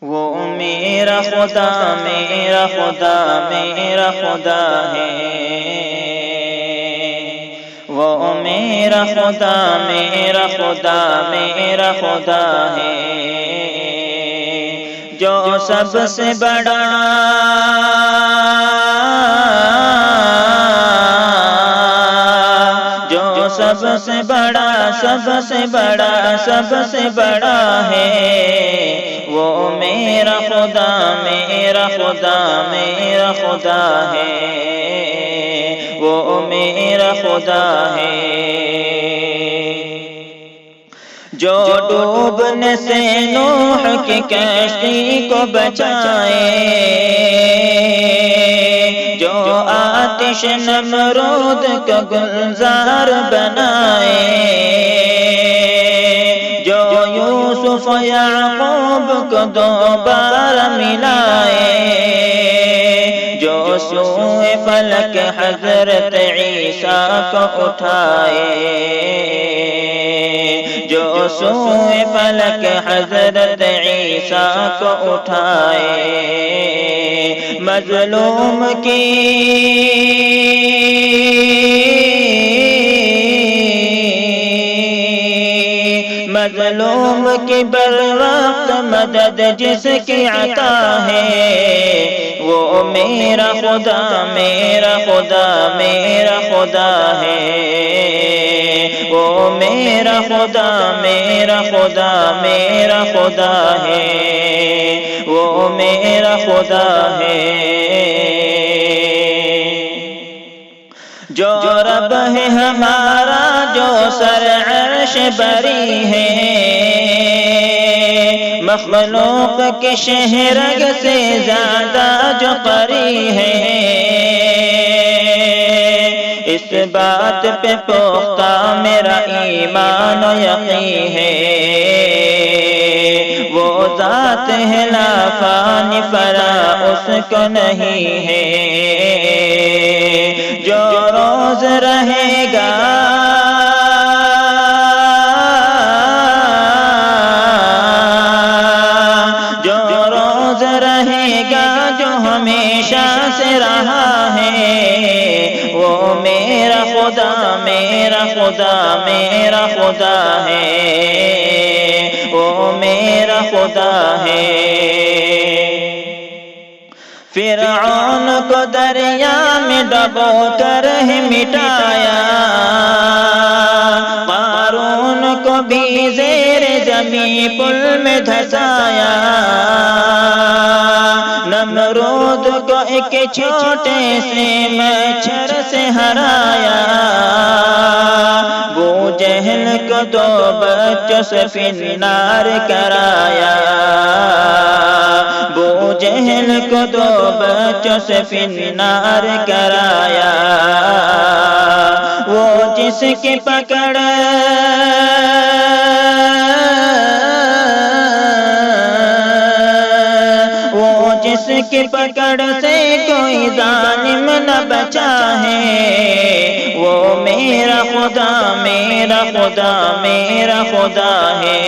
وہ میرا خدا میرا خدا میرا خدا ہے، وہ میرا خدا میرا خدا میرا خدا ہے، جو سب سے بڑا سب سے بڑا سب سے بڑا سب سے بڑا ہے، وہ میرا خدا میرا خدا میرا خدا ہے، وہ میرا خدا ہے، جو ڈوبنے سے نوح کی کشتی کو بچائے، جو آتش نمرود کا گلزار بنائے، جو یوسف یعقوب کو دوبارہ ملائے، جو سوئے فلک حضرت عیسیٰ کو اٹھائے، جو سوئے فلک حضرت عیسیٰ کو اٹھائے، مظلوم کی مظلوم کی بروقت مدد جس کی عطا ہے، وہ میرا خدا میرا خدا میرا خدا ہے، وہ میرا خدا میرا خدا میرا خدا ہے، وہ میرا خدا ہے، جو رب ہے ہمارا جو سر عرش بری ہے، مخلوق کے شہرگ سے زیادہ جو قری ہے، اس بات پہ پختہ میرا ایمان و یقین ہے، وہ ذات ہے لا فانی فرا اس کو نہیں ہے، جو روز رہے گا جو روز رہے گا جو ہمیشہ سے رہا ہے، وہ میرا خدا میرا خدا میرا خدا ہے، وہ میرا خدا ہے، فرعون کو دریا میں ڈبو کر ہی مٹایا، قارون کو بھی زیر زمین پل میں دھسایا، نمرود کو ایک چھوٹے سے مچھر سے ہرایا، ابو جہل کو دو بچوں سے فی النار کرایا، ابو جہل کو دو بچوں سے فی النار کرایا، وہ جس کی پکڑ جس کی پکڑ سے کوئی ظالم نہ بچا ہے، وہ میرا خدا میرا خدا میرا خدا ہے،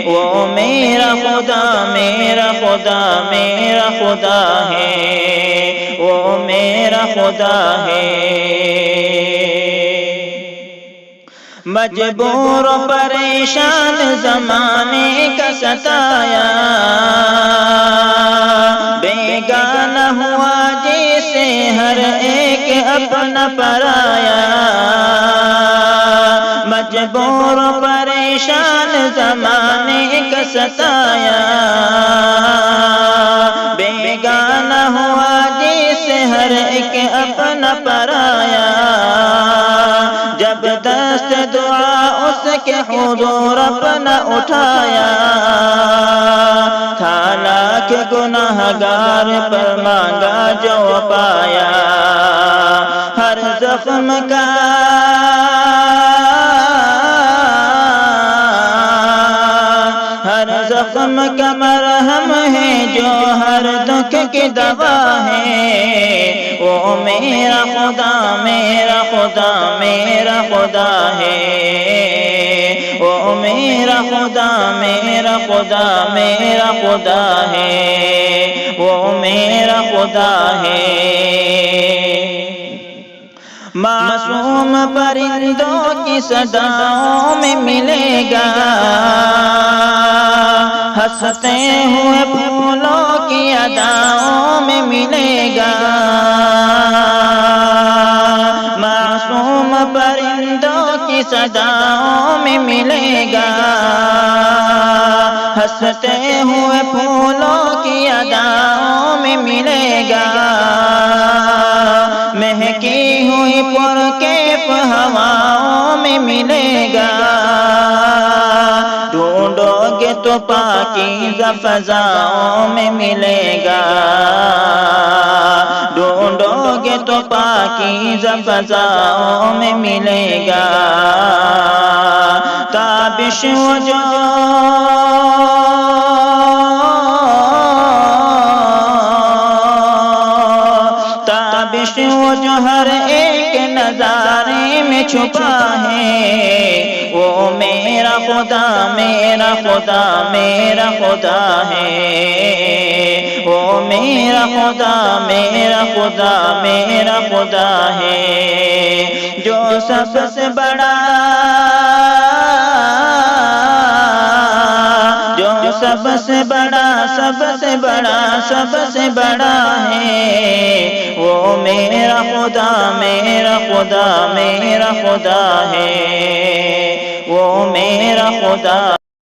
وہ میرا خدا میرا خدا میرا خدا ہے، وہ میرا خدا ہے، مجبور و پریشان زمانے کا ستایا، بیگانہ ہوا جیسے ہر ایک اپنا پرایا، مجبور و پریشان زمانے کا ستایا، بیگانہ ہوا جیسے ہر ایک اپنا پرایا، جب دست دعا اس کے حضور اپنا اٹھایا، تھا لاکھ گناہگار پر مانگا جو پایا، ہر زخم کا ہر زخم کا مرہم ہے، جو ہر دکھ کی دوا ہے، وہ میرا خدا میرا خدا میرا خدا ہے، وہ میرا خدا میرا خدا میرا خدا ہے، وہ میرا خدا ہے۔ معصوم پرندوں کی صداؤں میں ملے گا، ہنستے ہوئے پھولوں کی اداؤں میں ملے گا۔ معصوم پرندوں کی صداؤں میں ملے گا، ہنستے ہوئے پھولوں کی اداؤں میں ملے گا۔ مہکی ہوئی پرکیف ہواؤں میں ملے گا، ڈھونڈو گے تو پاکیزہ فضاؤں میں ملے گا، ڈھونڈو گے تو پاکیزہ فضاؤں میں ملے گا۔ تابش وہ جو وہ جو ہر ایک نظارے میں چھپا ہے، وہ میرا خدا میرا خدا میرا خدا ہے، وہ میرا خدا میرا خدا میرا خدا ہے۔ جو سب سے بڑا، جو سب سے بڑا سب سے بڑا سب سے بڑا ہے، وہ میرا خدا میرا خدا میرا خدا ہے، وہ میرا خدا